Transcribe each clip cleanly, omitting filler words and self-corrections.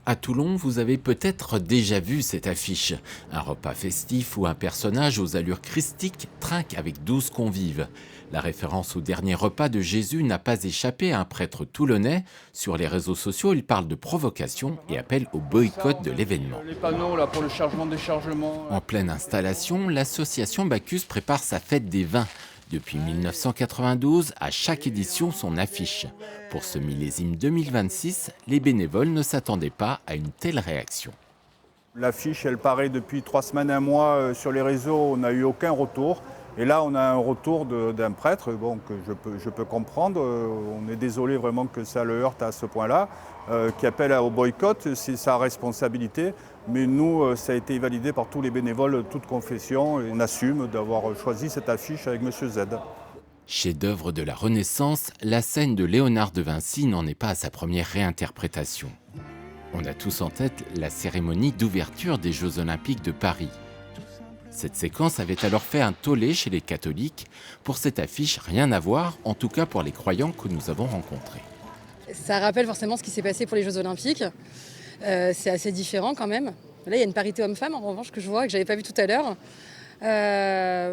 À Toulon, vous avez peut-être déjà vu cette affiche. Un repas festif où un personnage aux allures christiques trinque avec 12 convives. La référence au dernier repas de Jésus n'a pas échappé à un prêtre toulonnais. Sur les réseaux sociaux, il parle de provocation et appelle au boycott de l'événement. Les panneaux là pour le chargement-déchargement. En pleine installation, l'association Bacchus prépare sa fête des vins. Depuis 1992, à chaque édition, son affiche. Pour ce millésime 2026, les bénévoles ne s'attendaient pas à une telle réaction. L'affiche, elle paraît depuis 3 semaines, un mois sur les réseaux, on n'a eu aucun retour. Et là, on a un retour d'un prêtre, bon, que je peux comprendre. On est désolé vraiment que ça le heurte à ce point-là, qui appelle au boycott, c'est sa responsabilité. Mais nous, ça a été validé par tous les bénévoles, toutes confessions, et on assume d'avoir choisi cette affiche avec M. Z. Chef-d'œuvre de la Renaissance, la scène de Léonard de Vinci n'en est pas à sa première réinterprétation. On a tous en tête la cérémonie d'ouverture des Jeux Olympiques de Paris. Cette séquence avait alors fait un tollé chez les catholiques. Pour cette affiche, rien à voir, en tout cas pour les croyants que nous avons rencontrés. Ça rappelle forcément ce qui s'est passé pour les Jeux Olympiques. C'est assez différent quand même. Là, il y a une parité homme-femme en revanche que je vois, que je n'avais pas vu tout à l'heure.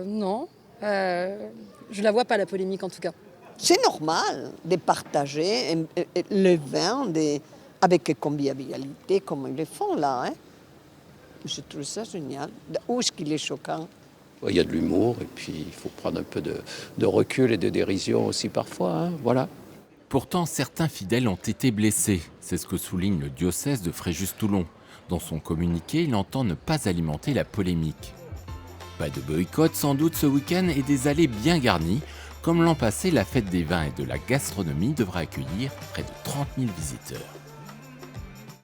Non, je la vois pas la polémique en tout cas. C'est normal de partager le vin avec convivialité comme ils le font là. Hein. Je trouve ça génial. Où est-ce qu'il est choquant? Il y a de l'humour et puis il faut prendre un peu de recul et de dérision aussi parfois. Hein, voilà. Pourtant, certains fidèles ont été blessés. C'est ce que souligne le diocèse de Fréjus-Toulon. Dans son communiqué, il entend ne pas alimenter la polémique. Pas de boycott sans doute ce week-end et des allées bien garnies. Comme l'an passé, la fête des vins et de la gastronomie devra accueillir près de 30 000 visiteurs.